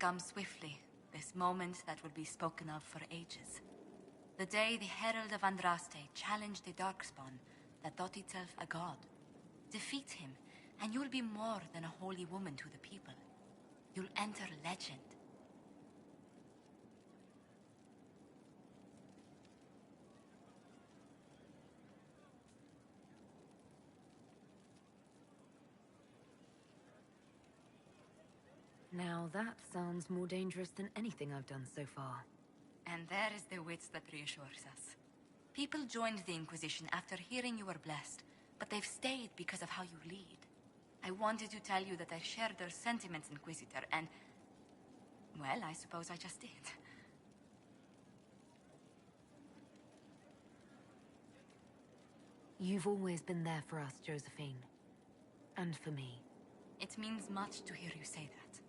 come swiftly, this moment that will be spoken of for ages. The day the Herald of Andraste challenged the Darkspawn that thought itself a god. Defeat him, and you'll be more than a holy woman to the people. You'll enter legend. Now that sounds more dangerous than anything I've done so far. And there is the wit that reassures us. People joined the Inquisition after hearing you were blessed, but they've stayed because of how you lead. I wanted to tell you that I share their sentiments, Inquisitor, and... well, I suppose I just did. You've always been there for us, Josephine. And for me. It means much to hear you say that.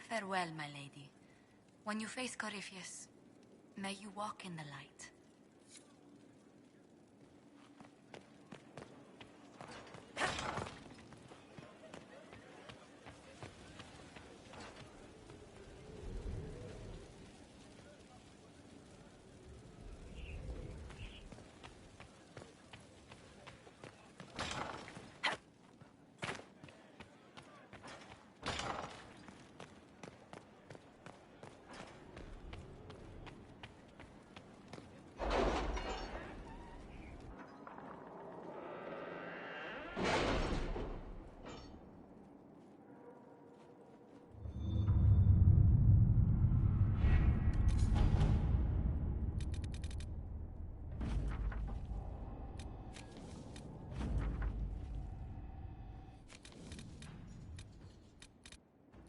Farewell, my lady. When you face Corypheus, may you walk in the light.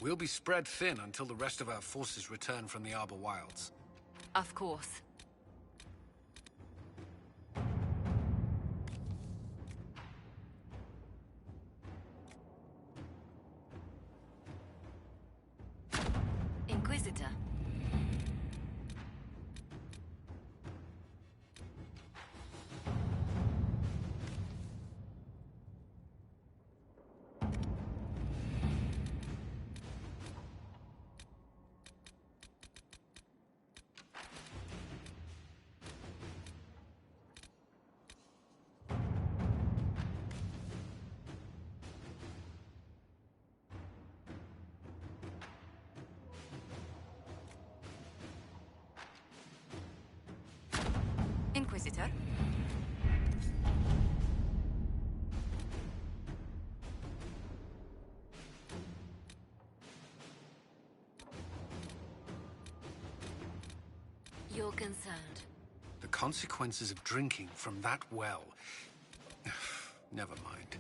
We'll be spread thin until the rest of our forces return from the Arbor Wilds. Of course. Inquisitor. Inquisitor? You're concerned. The consequences of drinking from that well... Never mind.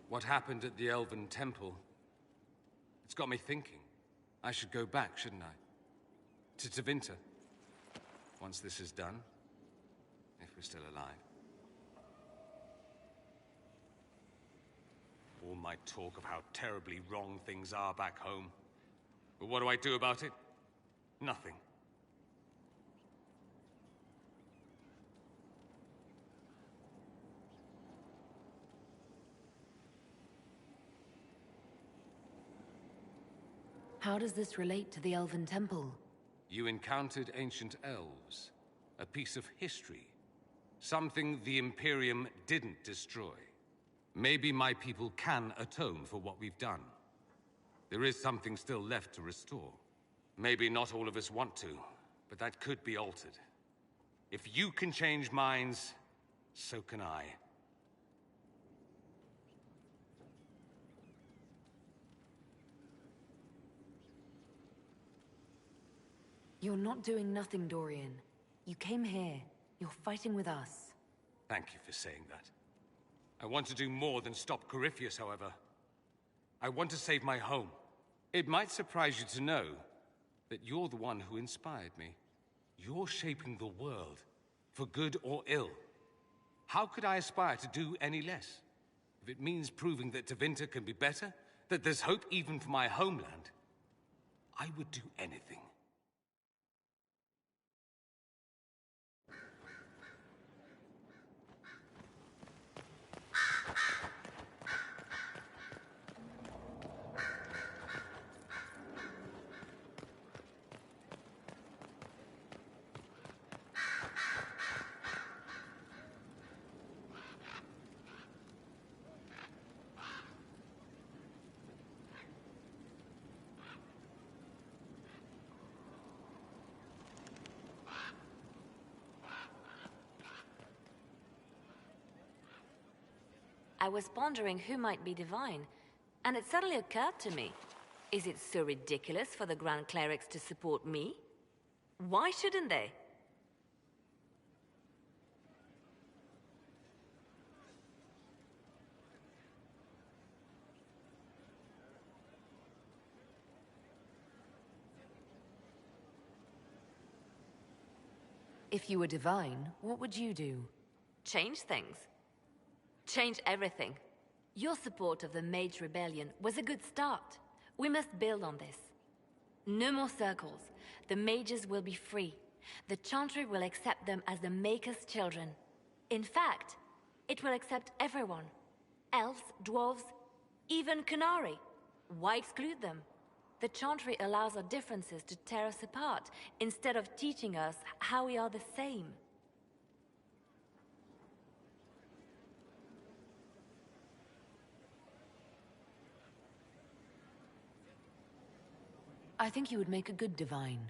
What happened at the Elven Temple? It's got me thinking. I should go back, shouldn't I? To Tevinter. Once this is done. If we're still alive. All my talk of how terribly wrong things are back home. But what do I do about it? Nothing. How does this relate to the Elven Temple? You encountered ancient elves. A piece of history. Something the Imperium didn't destroy. Maybe my people can atone for what we've done. There is something still left to restore. Maybe not all of us want to, but that could be altered. If you can change minds, so can I. You're not doing nothing, Dorian. You came here. You're fighting with us. Thank you for saying that. I want to do more than stop Corypheus, however. I want to save my home. It might surprise you to know that you're the one who inspired me. You're shaping the world, for good or ill. How could I aspire to do any less? If it means proving that Tevinter can be better, that there's hope even for my homeland, I would do anything. I was pondering who might be divine, and it suddenly occurred to me. Is it so ridiculous for the Grand Clerics to support me? Why shouldn't they? If you were divine, what would you do? Change things. Change everything. Your support of the Mage Rebellion was a good start. We must build on this. No more circles. The mages will be free. The Chantry will accept them as the Maker's children. In fact, it will accept everyone. Elves, dwarves, even Canary. Why exclude them? The Chantry allows our differences to tear us apart, instead of teaching us how we are the same. I think you would make a good divine.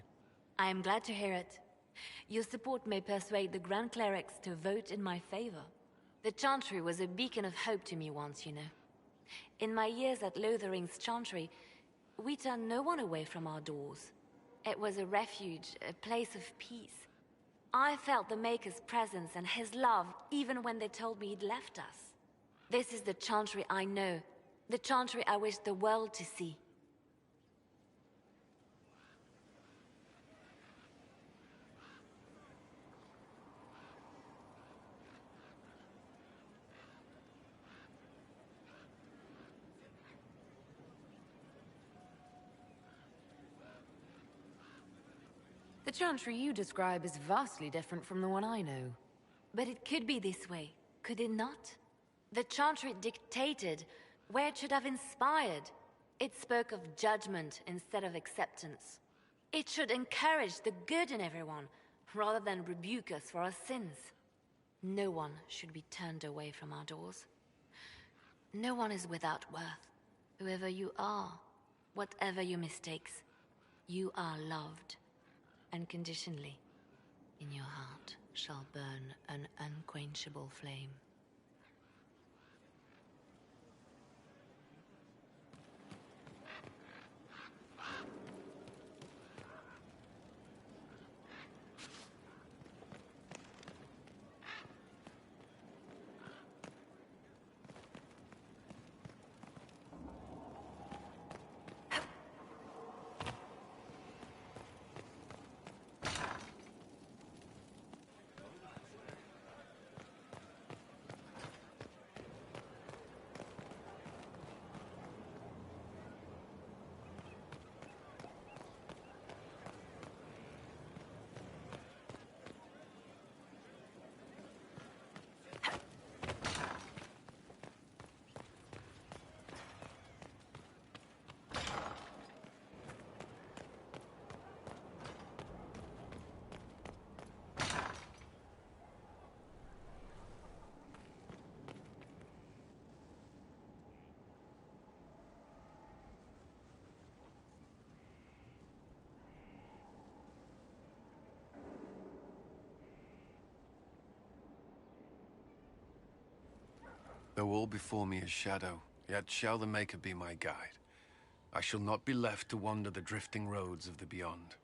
I am glad to hear it. Your support may persuade the Grand Clerics to vote in my favor. The Chantry was a beacon of hope to me once, you know. In my years at Lothering's Chantry, we turned no one away from our doors. It was a refuge, a place of peace. I felt the Maker's presence and his love even when they told me he'd left us. This is the Chantry I know, the Chantry I wish the world to see. The Chantry you describe is vastly different from the one I know. But it could be this way, could it not? The Chantry dictated where it should have inspired. It spoke of judgment instead of acceptance. It should encourage the good in everyone, rather than rebuke us for our sins. No one should be turned away from our doors. No one is without worth. Whoever you are, whatever your mistakes, you are loved. Unconditionally, in your heart shall burn an unquenchable flame. Though all before me is shadow, yet shall the Maker be my guide. I shall not be left to wander the drifting roads of the beyond.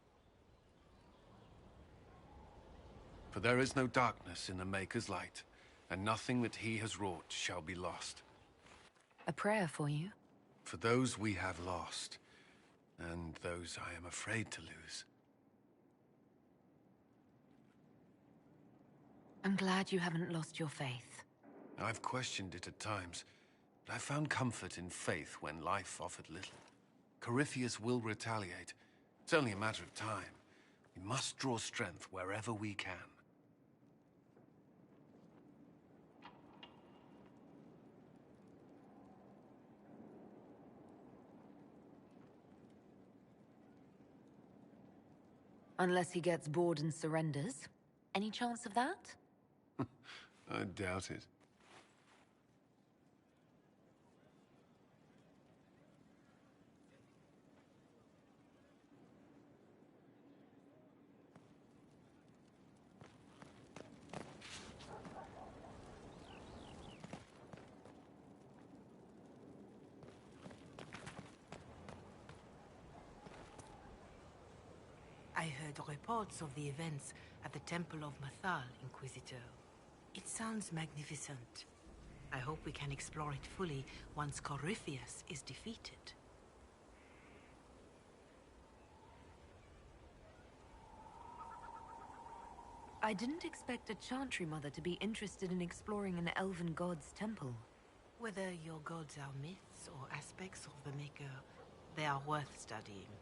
For there is no darkness in the Maker's light, and nothing that he has wrought shall be lost. A prayer for you? For those we have lost, and those I am afraid to lose. I'm glad you haven't lost your faith. I've questioned it at times, but I found comfort in faith when life offered little. Corypheus will retaliate. It's only a matter of time. We must draw strength wherever we can. Unless he gets bored and surrenders. Any chance of that? I doubt it. I heard reports of the events at the Temple of Mathal, Inquisitor. It sounds magnificent. I hope we can explore it fully once Corypheus is defeated. I didn't expect a Chantry Mother to be interested in exploring an elven god's temple. Whether your gods are myths or aspects of the Maker, they are worth studying.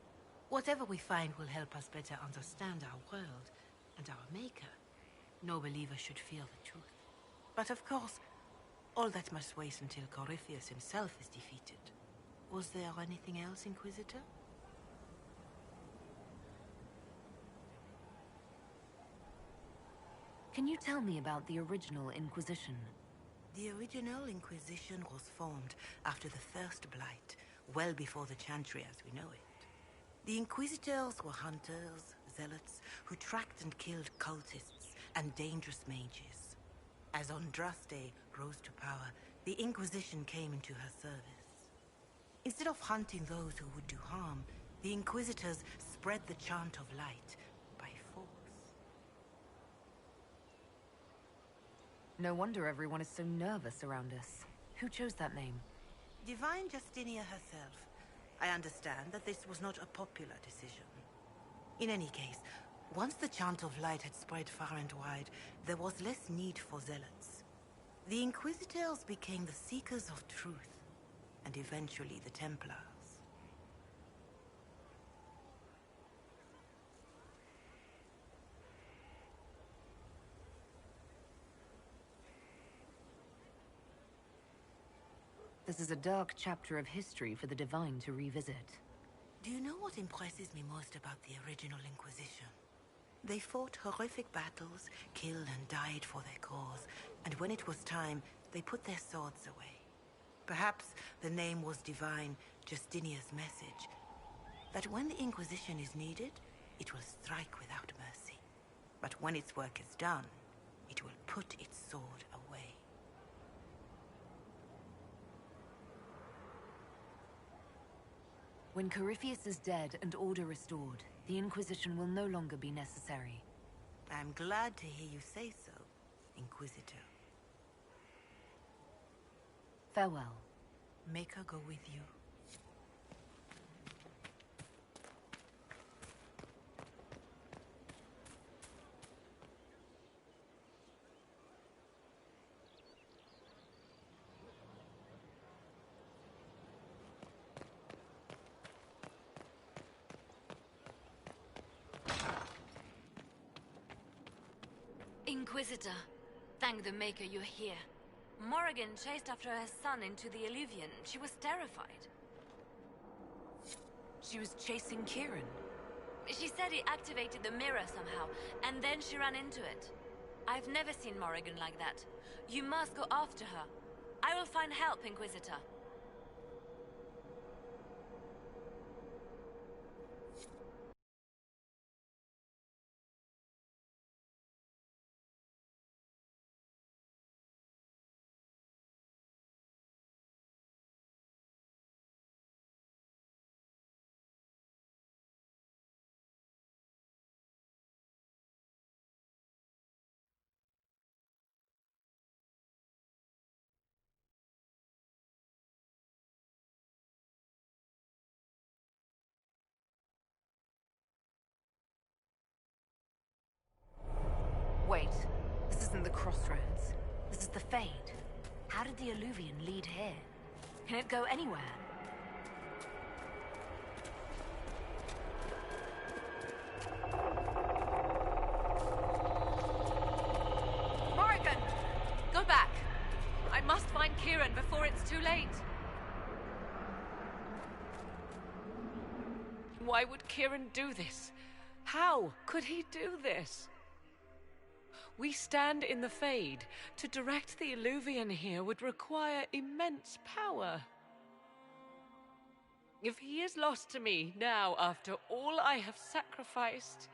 Whatever we find will help us better understand our world and our Maker. No believer should fear the truth. But of course, all that must wait until Corypheus himself is defeated. Was there anything else, Inquisitor? Can you tell me about the original Inquisition? The original Inquisition was formed after the First Blight, well before the Chantry as we know it. The Inquisitors were hunters, zealots, who tracked and killed cultists and dangerous mages. As Andraste rose to power, the Inquisition came into her service. Instead of hunting those who would do harm, the Inquisitors spread the chant of light by force. No wonder everyone is so nervous around us. Who chose that name? Divine Justinia herself. I understand that this was not a popular decision. In any case, once the chant of light had spread far and wide, there was less need for zealots. The Inquisitors became the seekers of truth, and eventually the Templars. This is a dark chapter of history for the Divine to revisit. Do you know what impresses me most about the original Inquisition? They fought horrific battles, killed and died for their cause, and when it was time, they put their swords away. Perhaps the name was Divine Justinia's message, that when the Inquisition is needed, it will strike without mercy. But when its work is done, it will put its sword away. When Corypheus is dead and order restored, the Inquisition will no longer be necessary. I'm glad to hear you say so, Inquisitor. Farewell. Maker go with you. Inquisitor, thank the Maker you're here. Morrigan chased after her son into the Illuvian. She was terrified. She was chasing Kieran. She said he activated the mirror somehow, and then she ran into it. I've never seen Morrigan like that. You must go after her. I will find help, Inquisitor. isn't the crossroads. This is the Fade. How did the Alluvian lead here? Can it go anywhere? Morrigan! Go back! I must find Kieran before it's too late. Why would Kieran do this? How could he do this? We stand in the Fade. To direct the Alluvian here would require immense power. If he is lost to me now, after all I have sacrificed...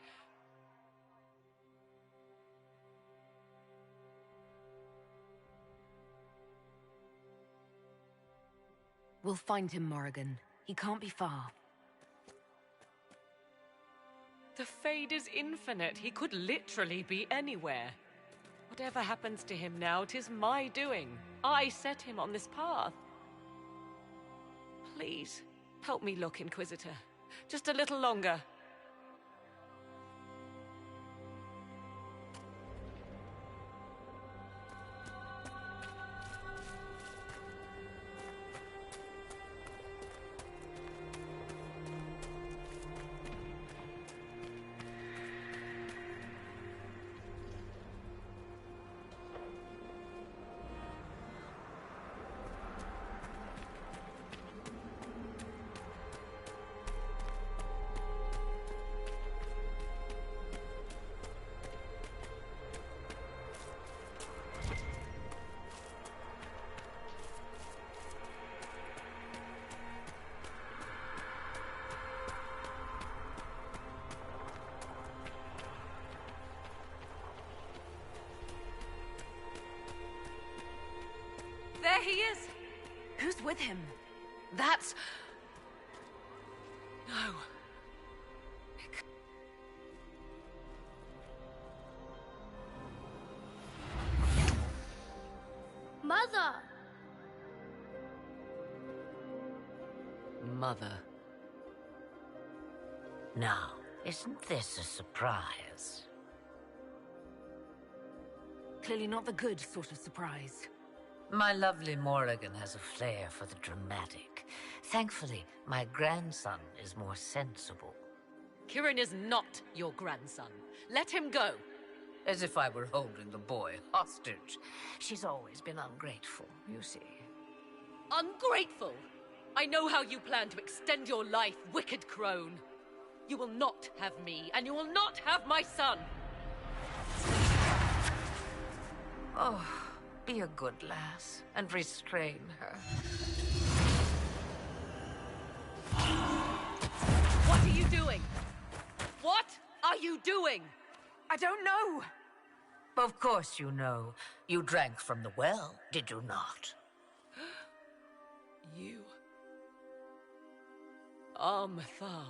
We'll find him, Morrigan. He can't be far. The Fade is infinite. He could literally be anywhere. Whatever happens to him now, 'tis my doing. I set him on this path. Please, help me look, Inquisitor. Just a little longer. There he is! Who's with him? That's... No. Mother! Mother. Now, isn't this a surprise? Clearly not the good sort of surprise. My lovely Morrigan has a flair for the dramatic. Thankfully, my grandson is more sensible. Kieran is not your grandson. Let him go. As if I were holding the boy hostage. She's always been ungrateful, you see. Ungrateful! I know how you plan to extend your life, wicked crone. You will not have me, and you will not have my son! Oh, be a good lass, and restrain her. What are you doing? What are you doing? I don't know! Of course you know. You drank from the well, did you not? You... are Mythal.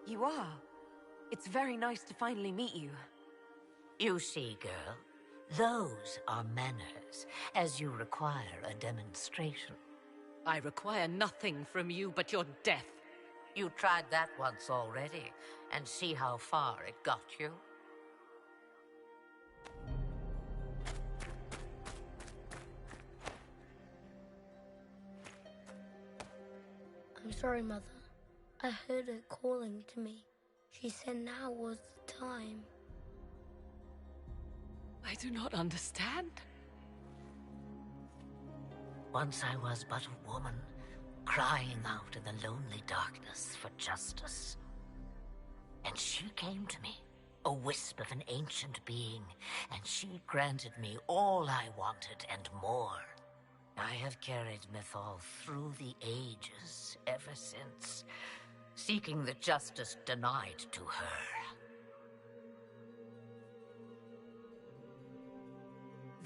You are. It's very nice to finally meet you. You see, girl, those are manners, as you require a demonstration. I require nothing from you but your death. You tried that once already, and see how far it got you? I'm sorry, Mother. I heard her calling to me. She said now was the time. I do not understand. Once I was but a woman, crying out in the lonely darkness for justice. And she came to me, a wisp of an ancient being, and she granted me all I wanted and more. I have carried Mythal through the ages ever since, seeking the justice denied to her.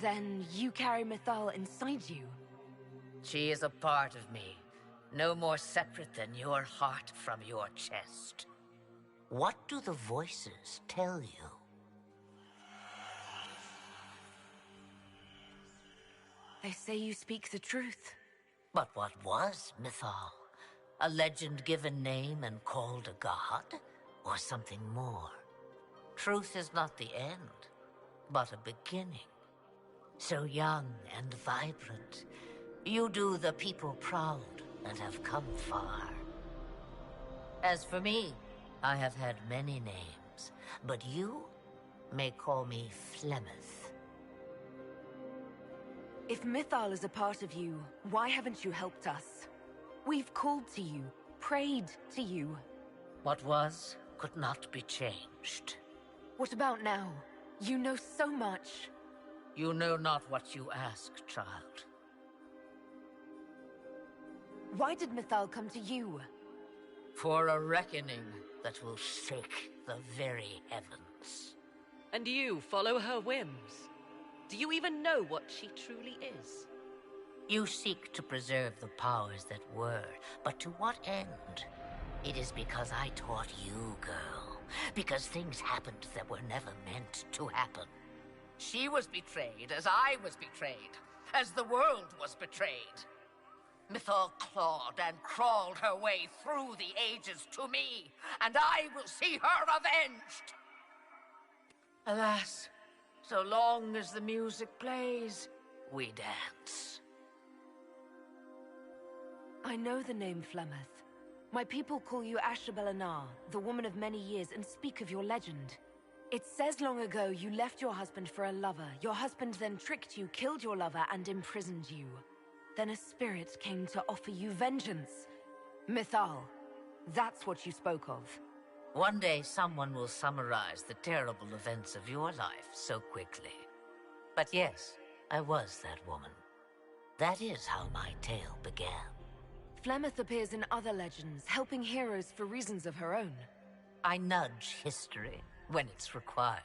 Then you carry Mythal inside you. She is a part of me, no more separate than your heart from your chest. What do the voices tell you? They say you speak the truth. But what was Mythal? A legend given name and called a god? Or something more? Truth is not the end, but a beginning. So young and vibrant, you do the people proud and have come far. As for me, I have had many names, but you may call me Flemeth. If Mythal is a part of you, why haven't you helped us? We've called to you, prayed to you. What was could not be changed. What about now? You know so much. You know not what you ask, child. Why did Mythal come to you? For a reckoning that will shake the very heavens. And you follow her whims? Do you even know what she truly is? You seek to preserve the powers that were, but to what end? It is because I taught you, girl. Because things happened that were never meant to happen. She was betrayed as I was betrayed, as the world was betrayed. Mythal clawed and crawled her way through the ages to me, and I will see her avenged! Alas, so long as the music plays, we dance. I know the name Flemeth. My people call you Ashabelanar, the woman of many years, and speak of your legend. It says long ago you left your husband for a lover. Your husband then tricked you, killed your lover, and imprisoned you. Then a spirit came to offer you vengeance. Mythal, that's what you spoke of. One day someone will summarize the terrible events of your life so quickly. But yes, I was that woman. That is how my tale began. Flemeth appears in other legends, helping heroes for reasons of her own. I nudge history when it's required.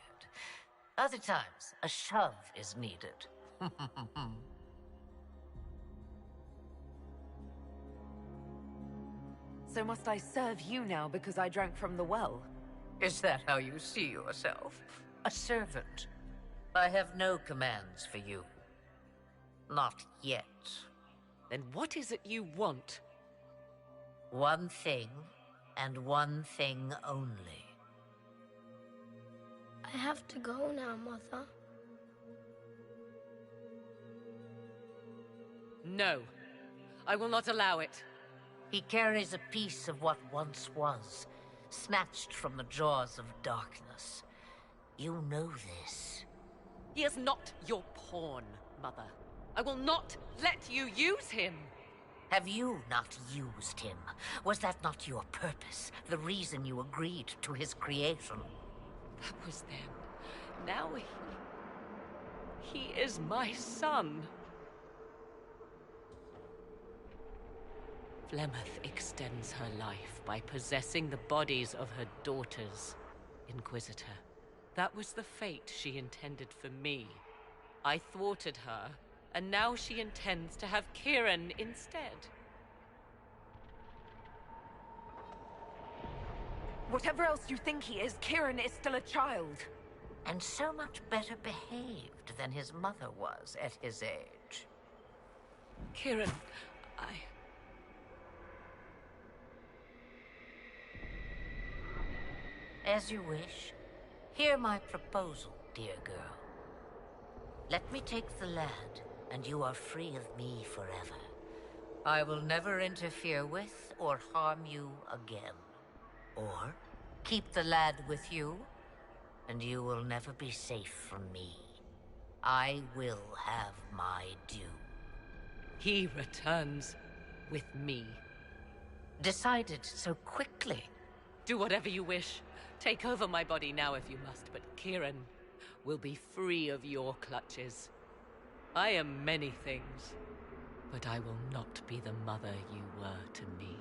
Other times, a shove is needed. So must I serve you now because I drank from the well? Is that how you see yourself? A servant? I have no commands for you. Not yet. Then what is it you want? One thing, and one thing only. I have to go now, Mother. No. I will not allow it. He carries a piece of what once was, snatched from the jaws of darkness. You know this. He is not your pawn, Mother. I will not let you use him. Have you not used him? Was that not your purpose, the reason you agreed to his creation? That was then. Now he is my son. Flemeth extends her life by possessing the bodies of her daughters, Inquisitor. That was the fate she intended for me. I thwarted her, and now she intends to have Kieran instead. Whatever else you think he is, Kieran is still a child. And so much better behaved than his mother was at his age. Kieran, As you wish. Hear my proposal, dear girl. Let me take the lad, and you are free of me forever. I will never interfere with or harm you again. Or keep the lad with you, and you will never be safe from me. I will have my due. he returns with me. Decided so quickly. Do whatever you wish. Take over my body now if you must, but Kieran will be free of your clutches. I am many things, but I will not be the mother you were to me.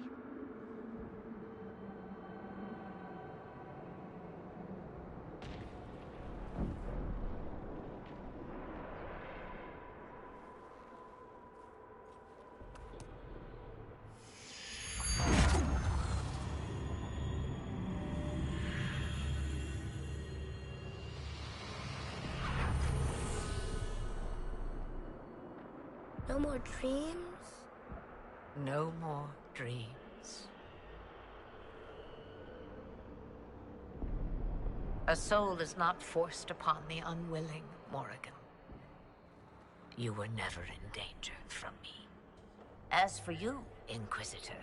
No more dreams? No more dreams. A soul is not forced upon the unwilling, Morrigan. You were never in danger from me. As for you, Inquisitor,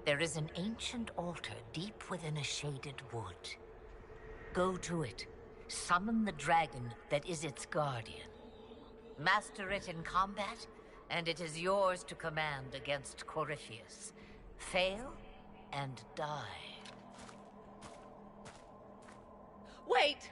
there is an ancient altar deep within a shaded wood. Go to it. Summon the dragon that is its guardian. Master it in combat, and it is yours to command against Corypheus. Fail, and die. Wait!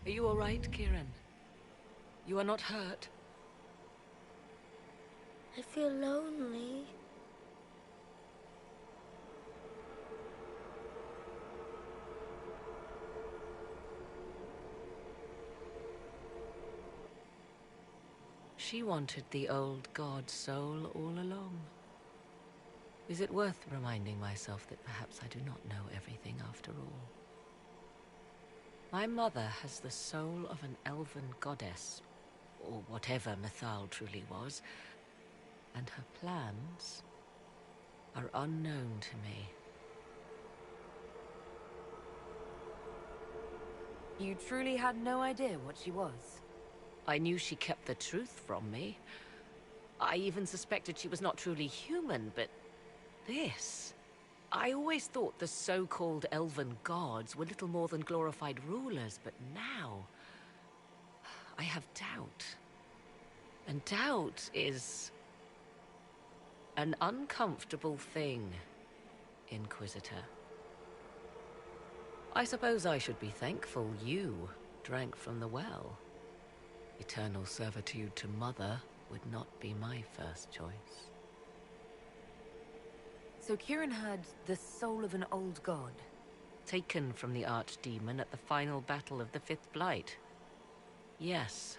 Are you all right, Kieran? You are not hurt? I feel lonely. She wanted the old god soul all along. Is it worth reminding myself that perhaps I do not know everything after all? My mother has the soul of an elven goddess, or whatever Mythal truly was, and her plans are unknown to me. You truly had no idea what she was? I knew she kept the truth from me. I even suspected she was not truly human, but this... I always thought the so-called elven gods were little more than glorified rulers, but now... I have doubt. And doubt is... an uncomfortable thing, Inquisitor. I suppose I should be thankful you drank from the well. Eternal servitude to Mother would not be my first choice. So Kieran had the soul of an old god? Taken from the archdemon at the final battle of the Fifth Blight. Yes,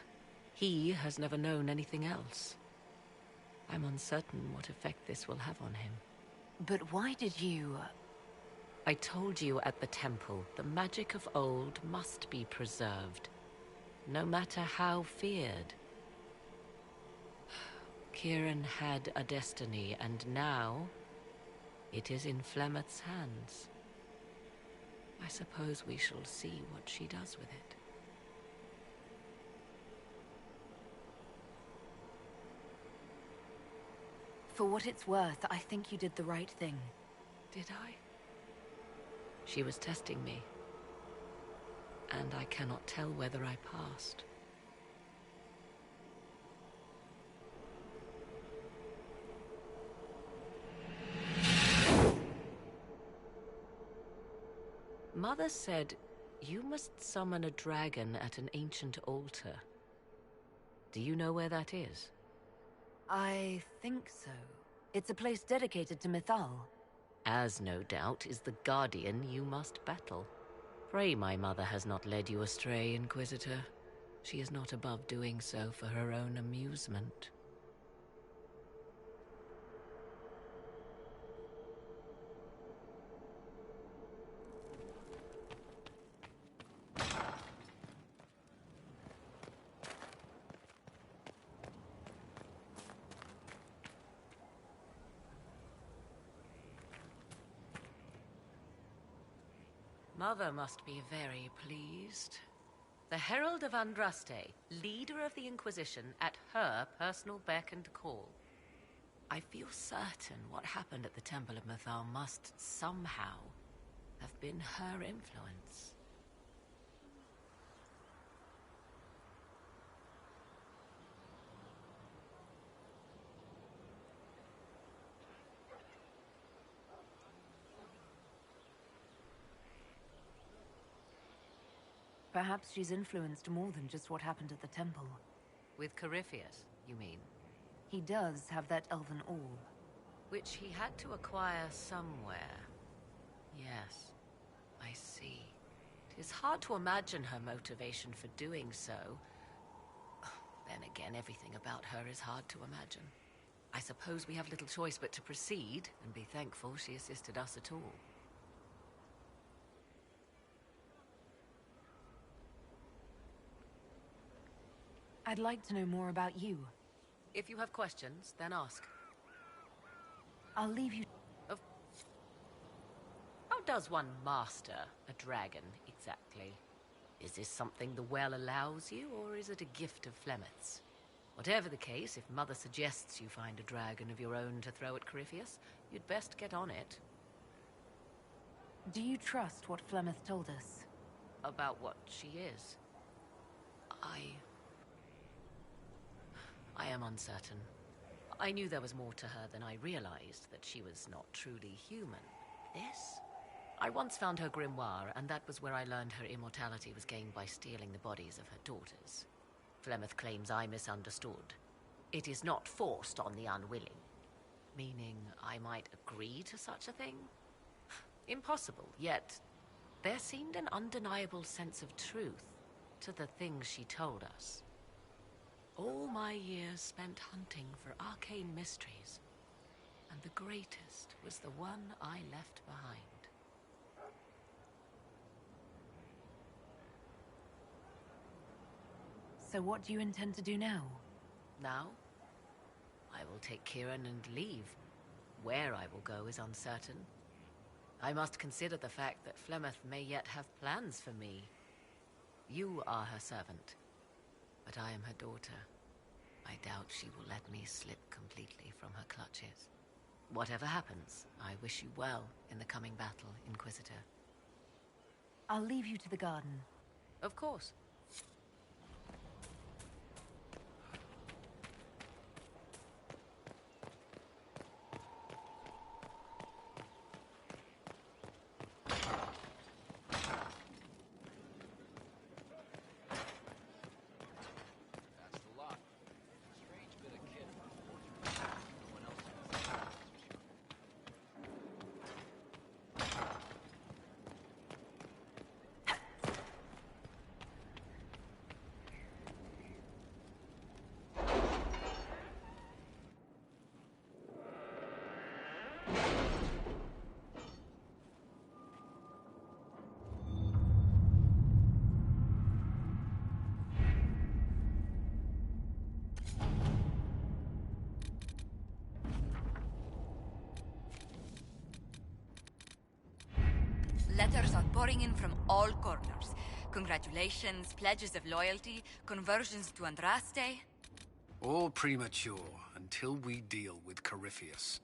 he has never known anything else. I'm uncertain what effect this will have on him. But why did you... I told you at the temple, the magic of old must be preserved, no matter how feared. Kieran had a destiny, and now it is in Flemeth's hands. I suppose we shall see what she does with it. For what it's worth, I think you did the right thing. Did I? She was testing me, and I cannot tell whether I passed. Mother said you must summon a dragon at an ancient altar. Do you know where that is? I think so. It's a place dedicated to Mythal. As no doubt is the guardian you must battle. Pray my mother has not led you astray, Inquisitor. She is not above doing so for her own amusement. Mother must be very pleased. The Herald of Andraste, leader of the Inquisition, at her personal beck and call. I feel certain what happened at the Temple of Mythal must somehow have been her influence. Perhaps she's influenced more than just what happened at the temple. With Corypheus, you mean? He does have that elven orb. Which he had to acquire somewhere. Yes, I see. It is hard to imagine her motivation for doing so. Then again, everything about her is hard to imagine. I suppose we have little choice but to proceed, and be thankful she assisted us at all. I'd like to know more about you. If you have questions, then ask. I'll leave you... How does one master a dragon, exactly? Is this something the well allows you, or is it a gift of Flemeth's? Whatever the case, if Mother suggests you find a dragon of your own to throw at Corypheus, you'd best get on it. Do you trust what Flemeth told us? About what she is? I am uncertain. I knew there was more to her than I realized, that she was not truly human. This? I once found her grimoire, and that was where I learned her immortality was gained by stealing the bodies of her daughters. Flemeth claims I misunderstood. It is not forced on the unwilling. Meaning I might agree to such a thing? Impossible, yet there seemed an undeniable sense of truth to the things she told us. All my years spent hunting for arcane mysteries, and the greatest was the one I left behind. So what do you intend to do now? Now, I will take Kieran and leave. Where I will go is uncertain. I must consider the fact that Flemeth may yet have plans for me. You are her servant, but I am her daughter. I doubt she will let me slip completely from her clutches. Whatever happens, I wish you well in the coming battle, Inquisitor. I'll leave you to the garden. Of course. Letters are pouring in from all corners. Congratulations, pledges of loyalty, conversions to Andraste. All premature until we deal with Corypheus.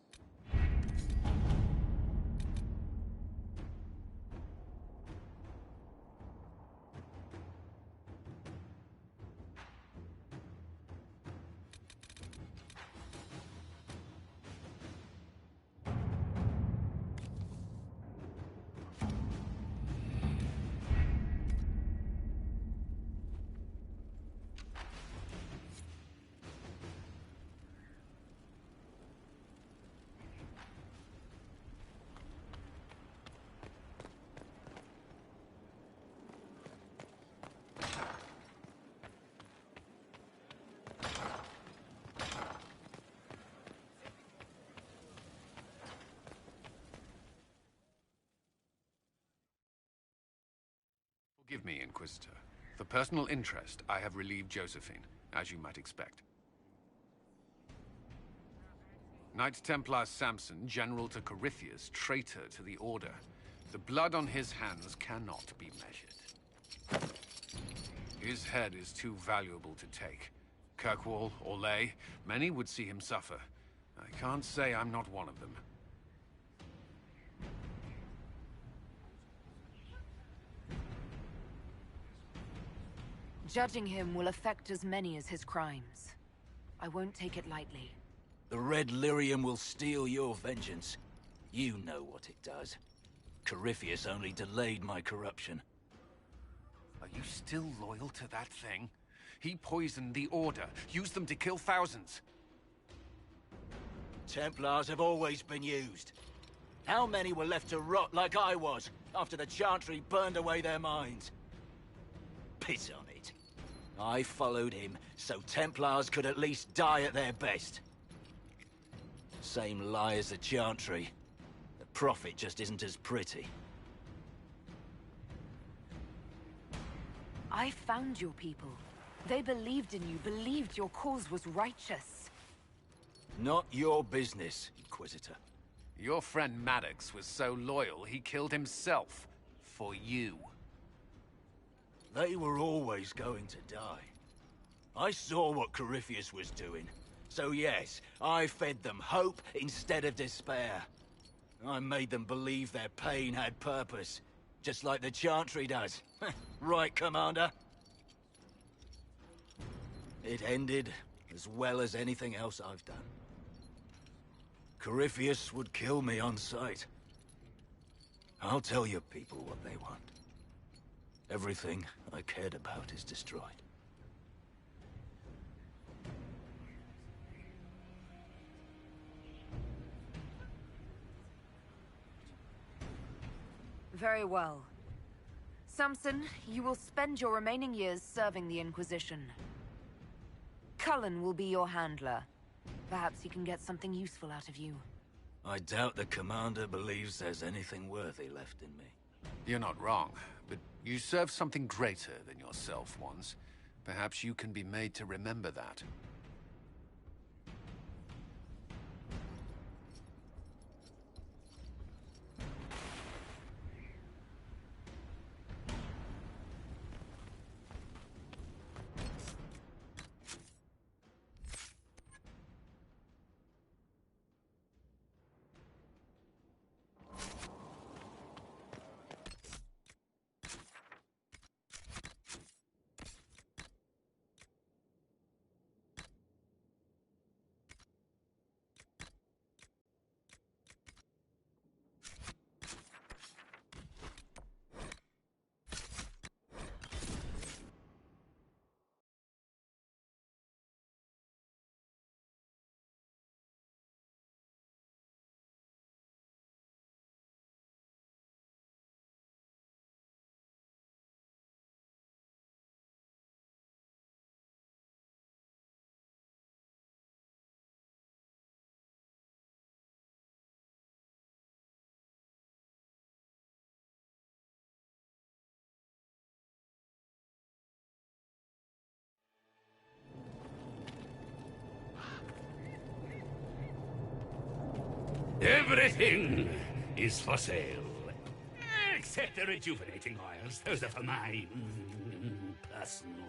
Forgive me, Inquisitor. For personal interest, I have relieved Josephine, as you might expect. Knight Templar Samson, General to Corypheus, traitor to the Order. The blood on his hands cannot be measured. His head is too valuable to take. Kirkwall, Orlais, many would see him suffer. I can't say I'm not one of them. Judging him will affect as many as his crimes. I won't take it lightly. The Red Lyrium will steal your vengeance. You know what it does. Corypheus only delayed my corruption. Are you still loyal to that thing? He poisoned the Order, used them to kill thousands. Templars have always been used. How many were left to rot like I was, after the Chantry burned away their minds? Piss on it. I followed him, so Templars could at least die at their best. Same lie as the Chantry. The Prophet just isn't as pretty. I found your people. They believed in you, believed your cause was righteous. Not your business, Inquisitor. Your friend Maddox was so loyal, he killed himself. For you. They were always going to die. I saw what Corypheus was doing. So yes, I fed them hope instead of despair. I made them believe their pain had purpose. Just like the Chantry does. Right, Commander? It ended as well as anything else I've done. Corypheus would kill me on sight. I'll tell your people what they want. Everything I cared about is destroyed. Very well. Samson, you will spend your remaining years serving the Inquisition. Cullen will be your handler. Perhaps he can get something useful out of you. I doubt the Commander believes there's anything worthy left in me. You're not wrong, but you served something greater than yourself once. Perhaps you can be made to remember that. Everything is for sale. Except the rejuvenating oils. Those are for my personal use.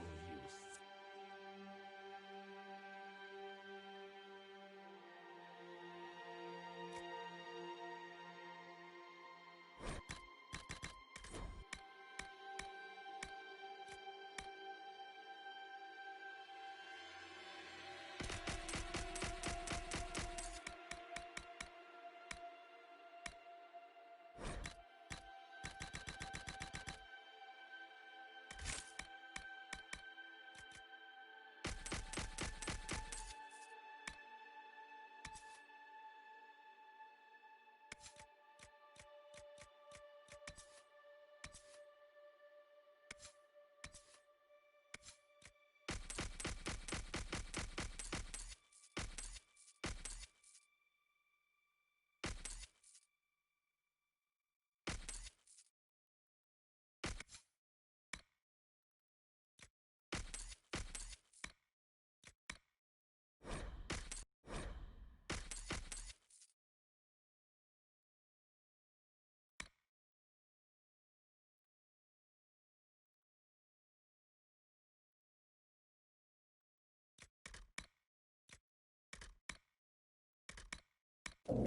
Of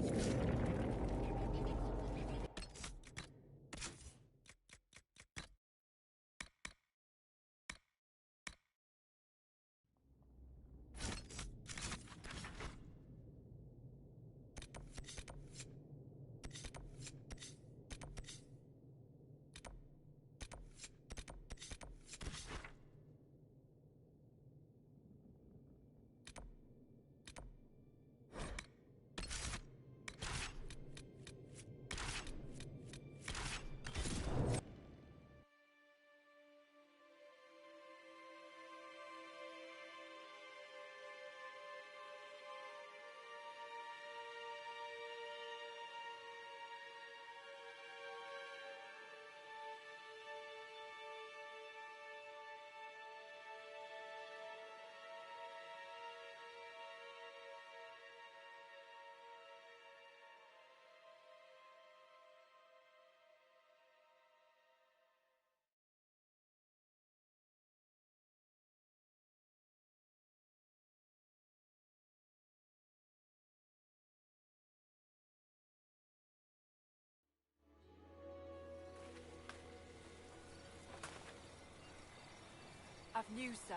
news, sir.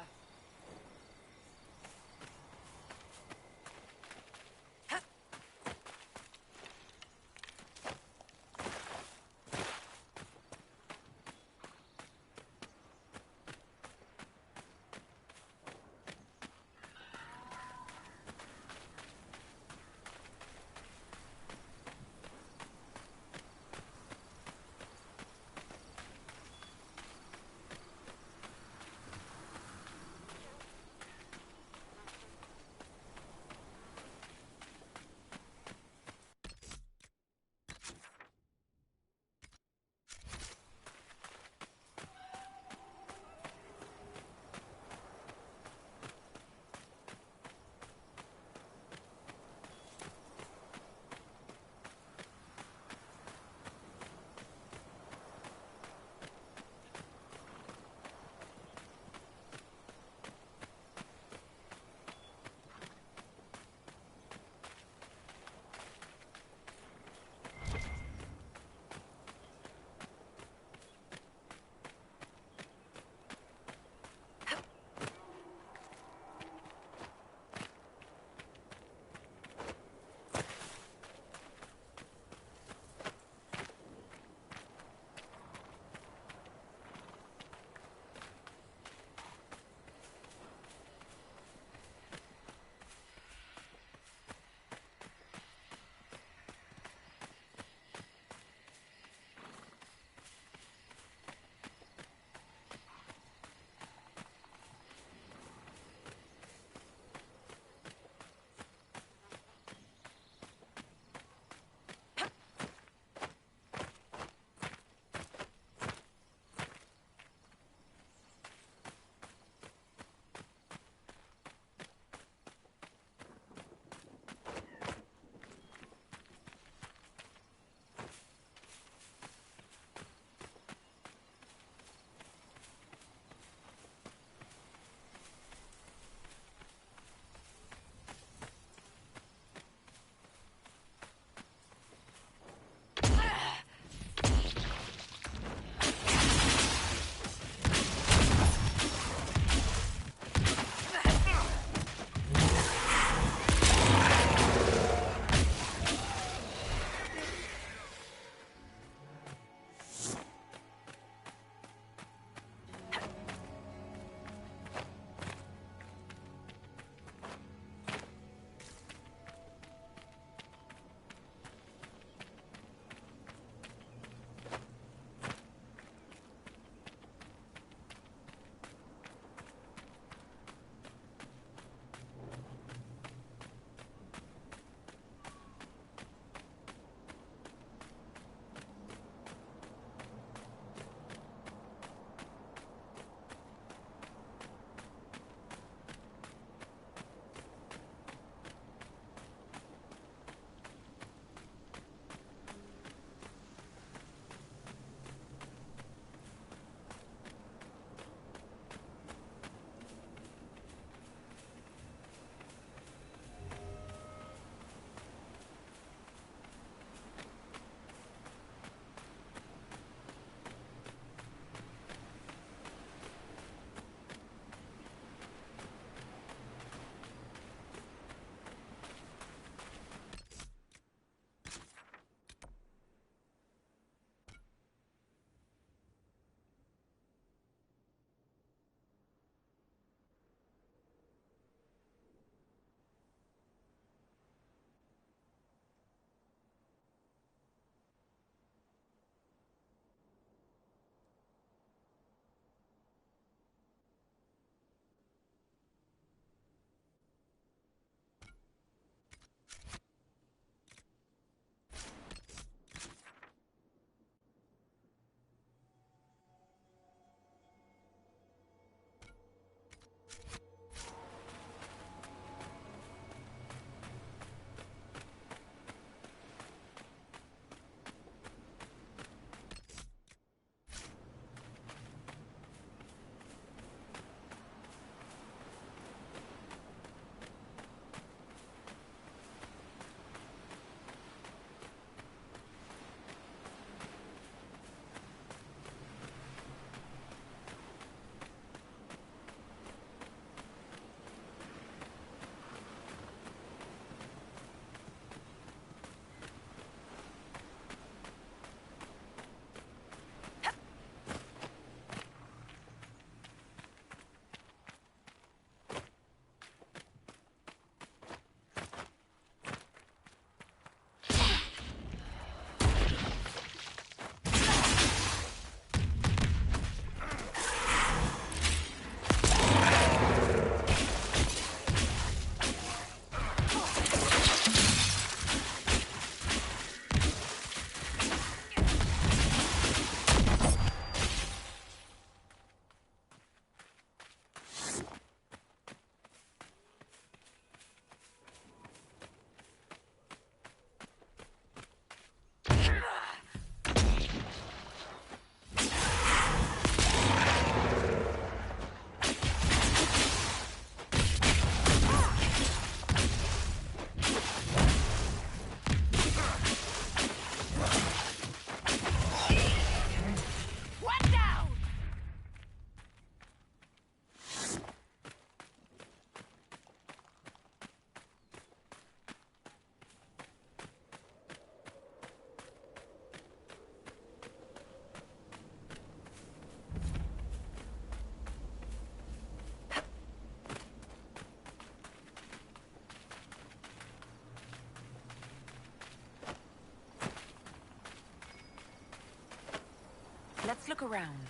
look around.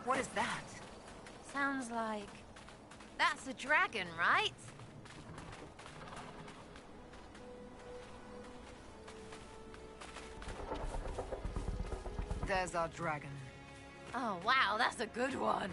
What is that? Sounds like... That's a dragon, right? There's our dragon. Oh, wow, that's a good one.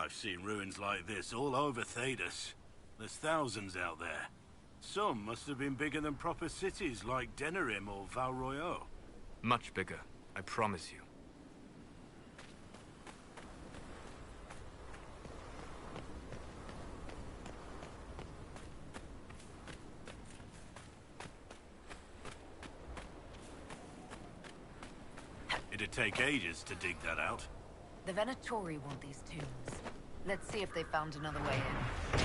I've seen ruins like this all over Thedas. There's thousands out there. Some must have been bigger than proper cities like Denerim or Val Royeaux. Much bigger, I promise you. It'd take ages to dig that out. The Venatori want these tombs. Let's see if they found another way in.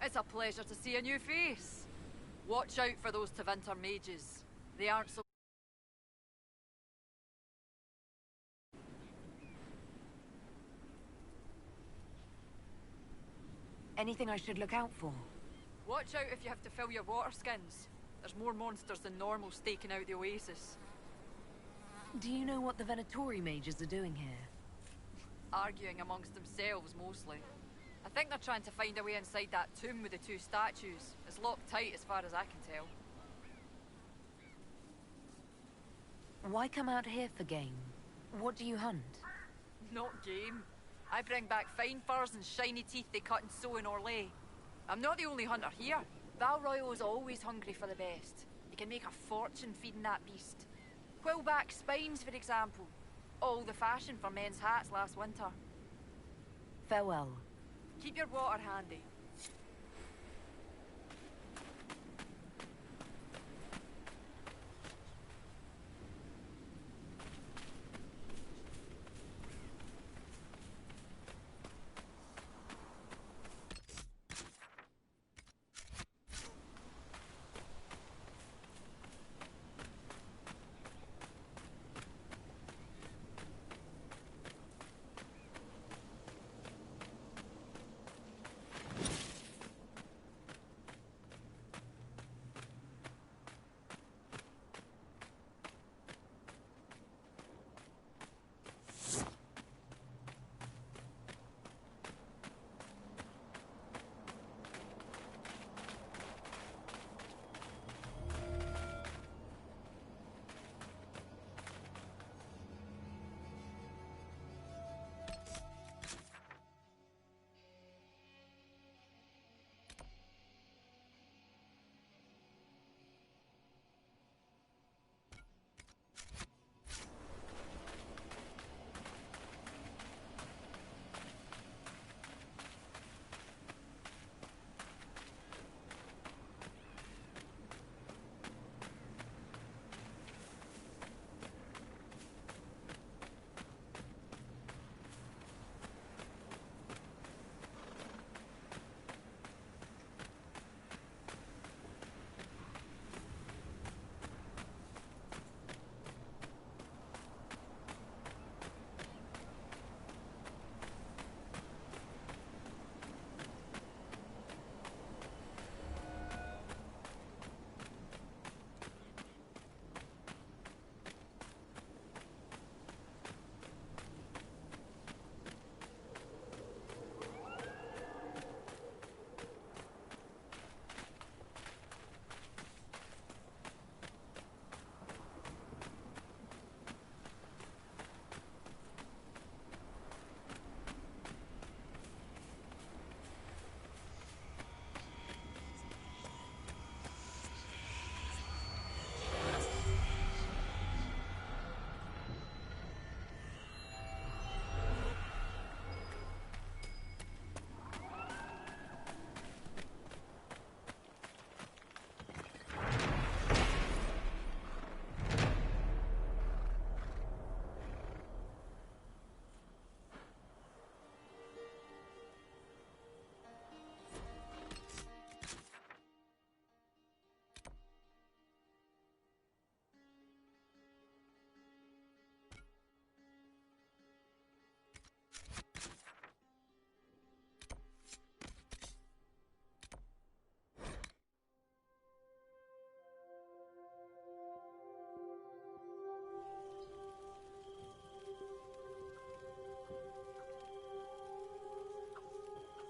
It's a pleasure to see a new face. Watch out for those Tevinter mages. They aren't so... Anything I should look out for? Watch out if you have to fill your water skins. There's more monsters than normal staking out the oasis. Do you know what the Venatori mages are doing here? Arguing amongst themselves, mostly. I think they're trying to find a way inside that tomb with the two statues. It's locked tight as far as I can tell. Why come out here for game? What do you hunt? Not game. I bring back fine furs and shiny teeth they cut and sew in Orlais. I'm not the only hunter here. Val Royeaux's always hungry for the best. You can make a fortune feeding that beast. Quillback spines, for example. All the fashion for men's hats last winter. Farewell. Keep your water handy.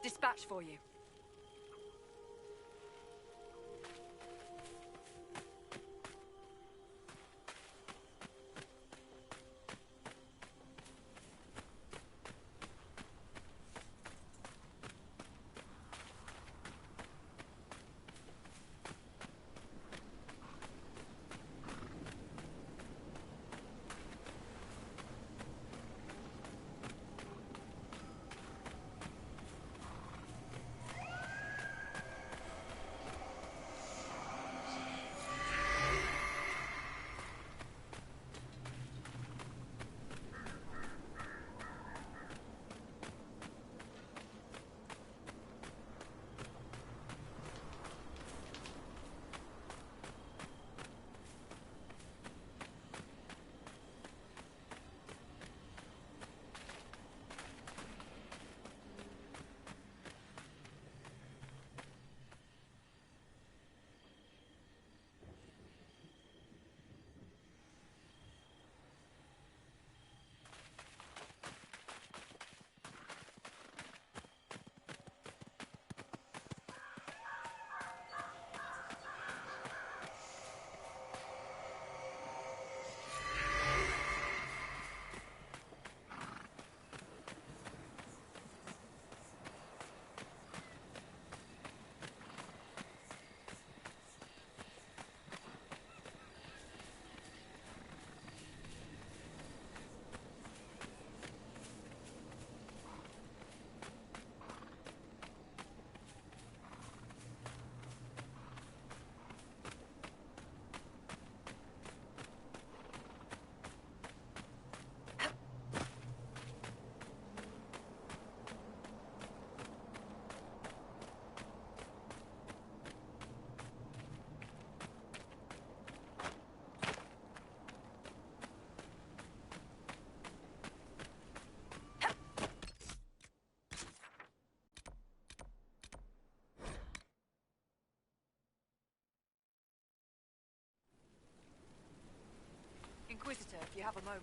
Dispatch for you. Inquisitor, if you have a moment.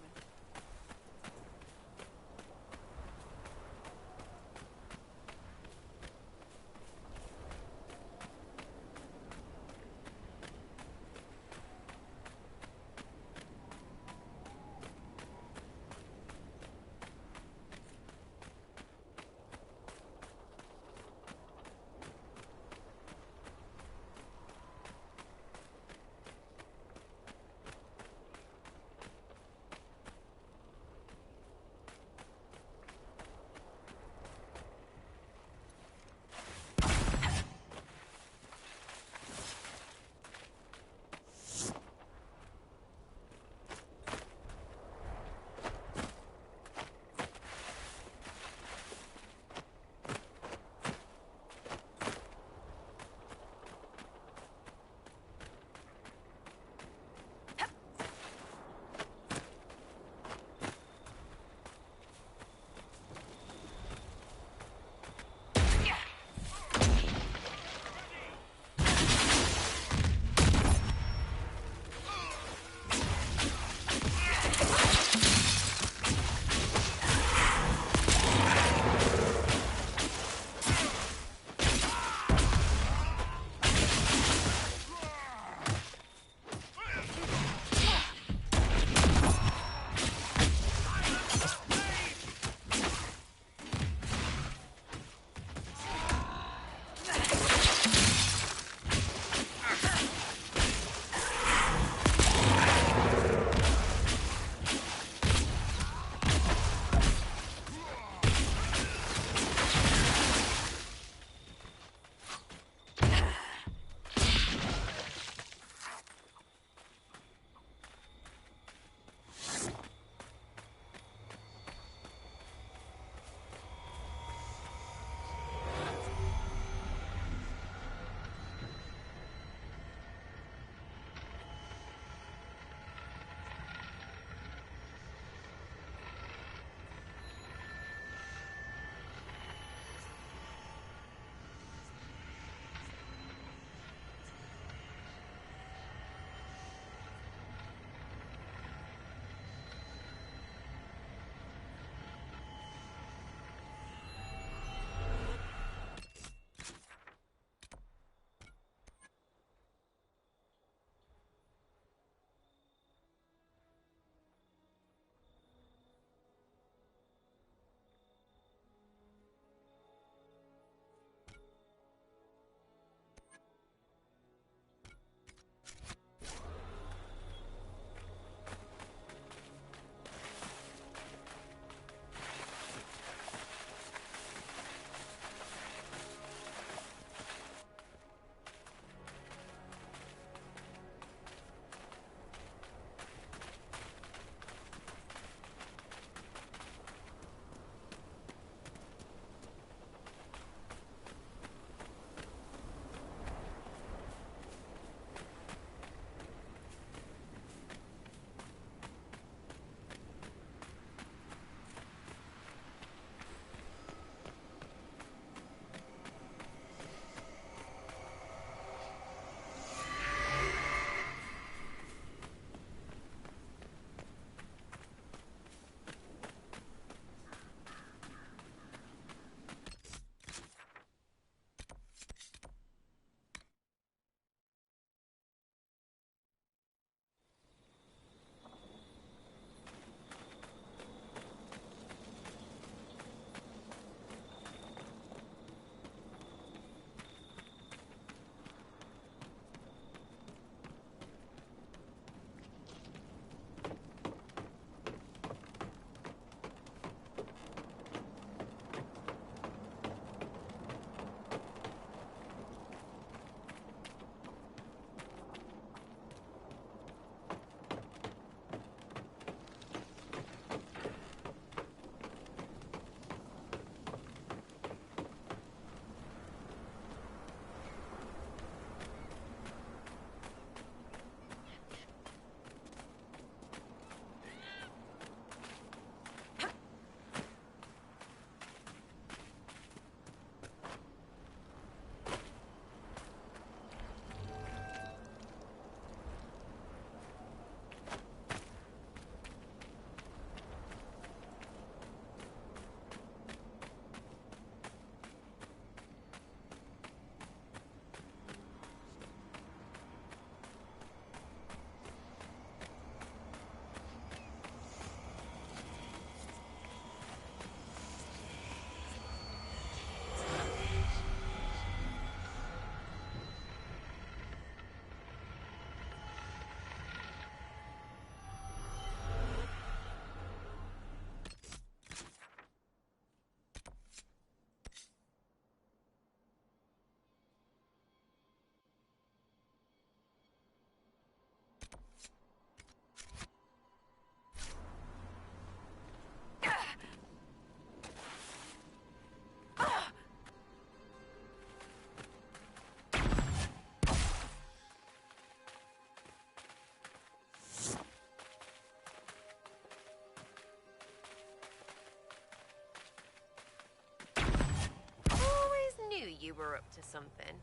you were up to something.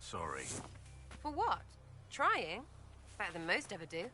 Sorry. For what? Trying? Better than most ever do.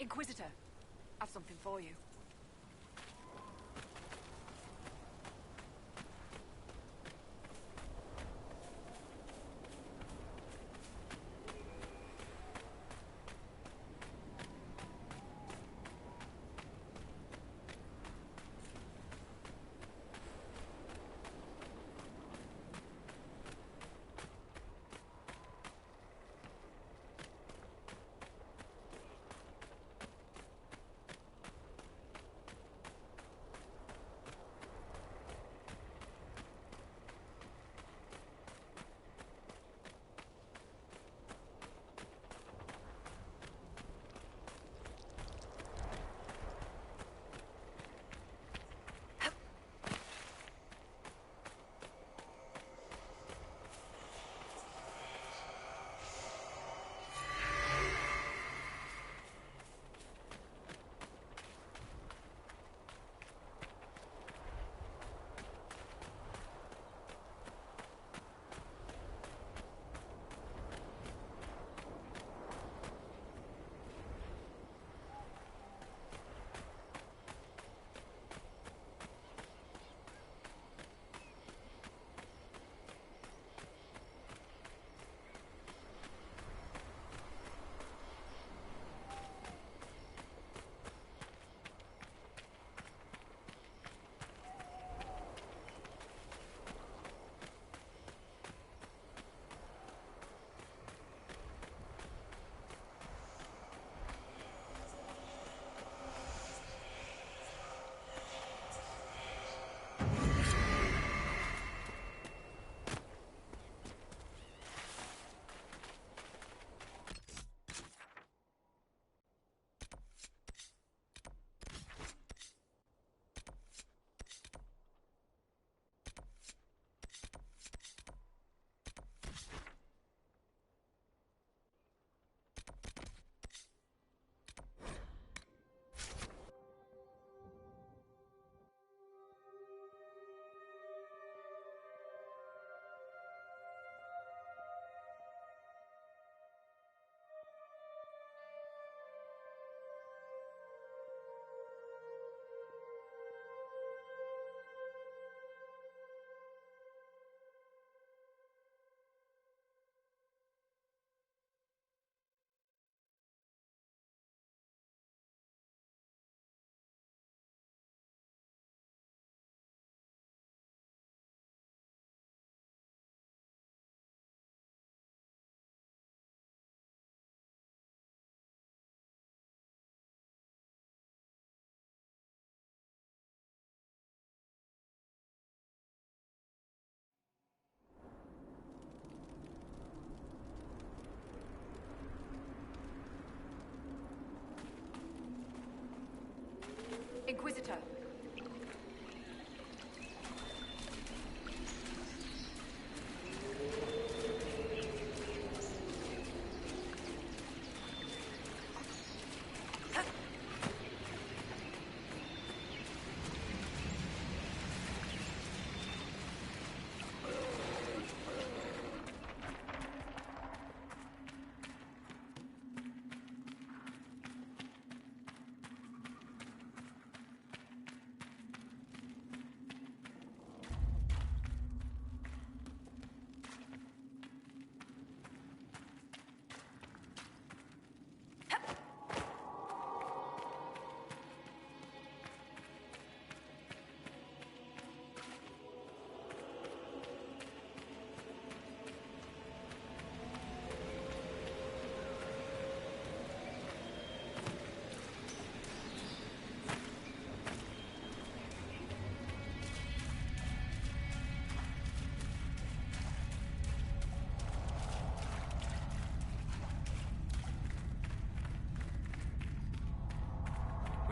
Inquisitor, I've something for you.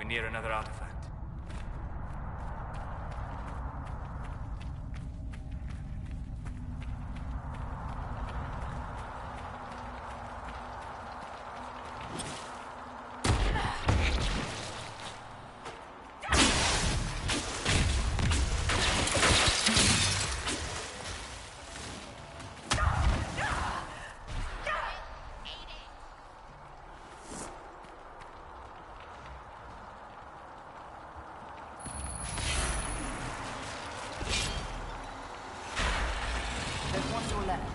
near another artifact. There's one door left.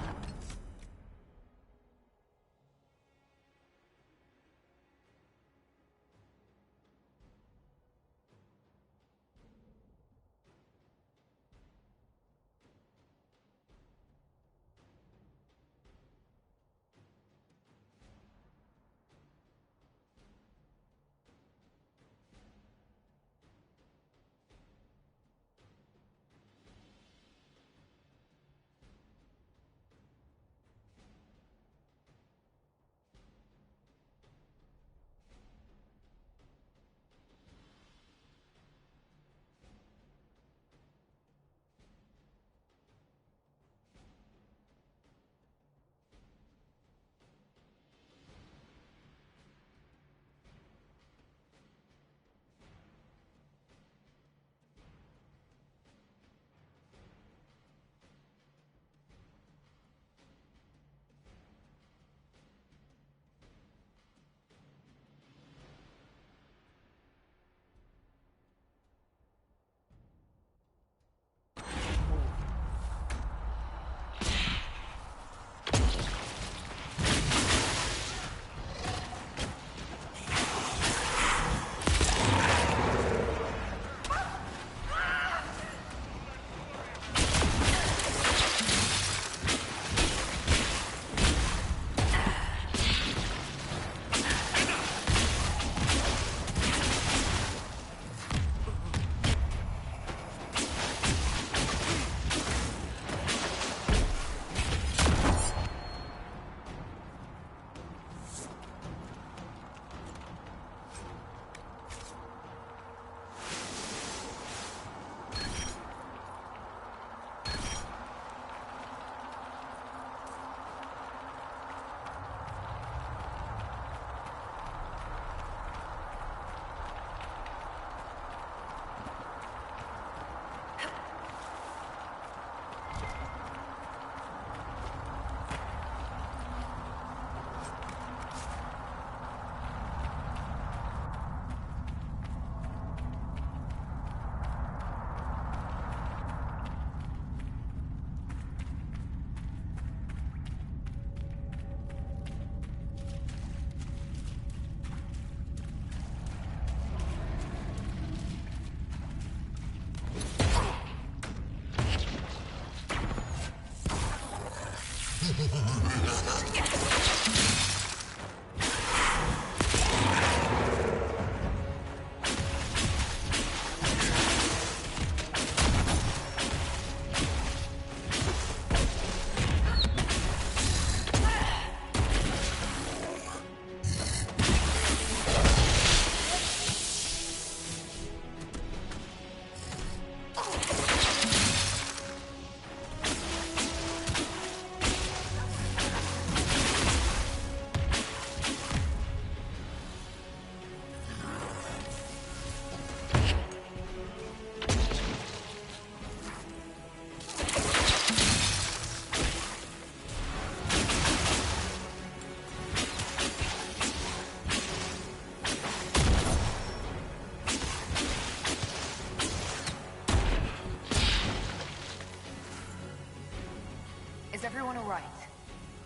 Is everyone all right?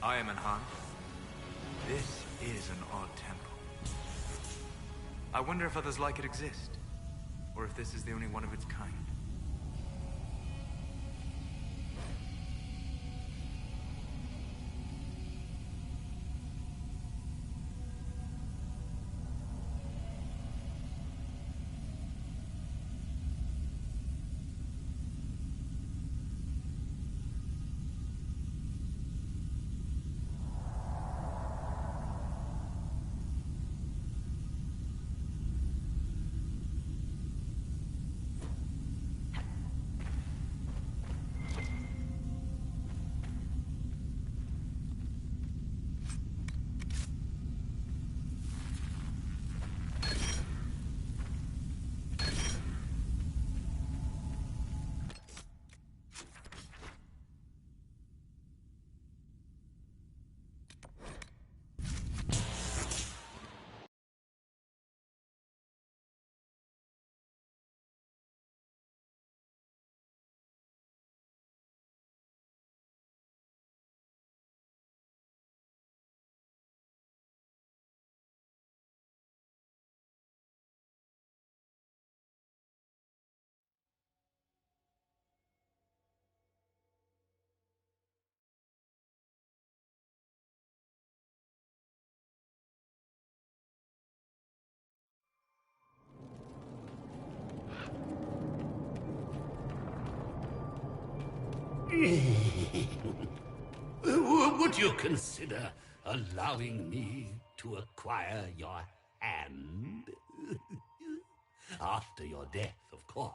I am unharmed. This is an odd temple. I wonder if others like it exist, or if this is the only one of its kind. Would you consider allowing me to acquire your hand? After your death, of course.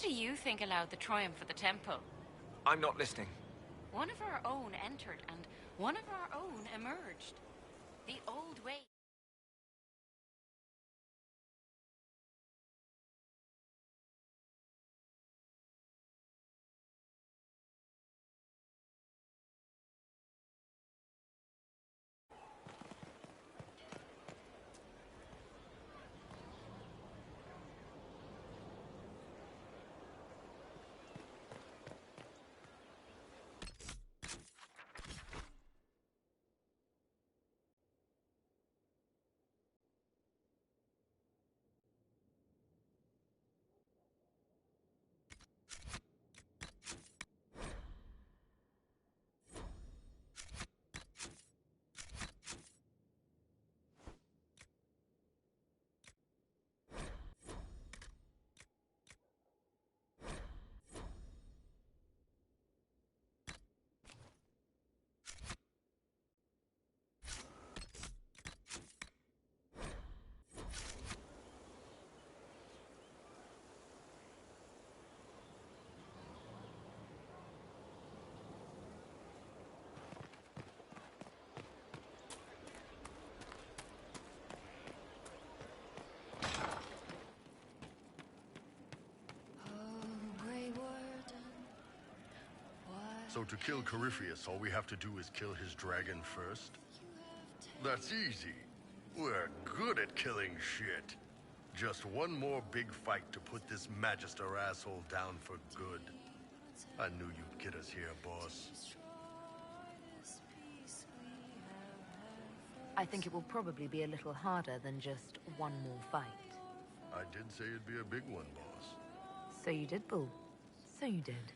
do you think allowed the triumph of the temple? I'm not listening. One of our own entered, and one of our own emerged. The old way. So to kill Corypheus, all we have to do is kill his dragon first? That's easy. We're good at killing shit. Just one more big fight to put this Magister asshole down for good. I knew you'd get us here, boss. I think it will probably be a little harder than just one more fight. I did say it'd be a big one, boss. So you did, Bull. So you did.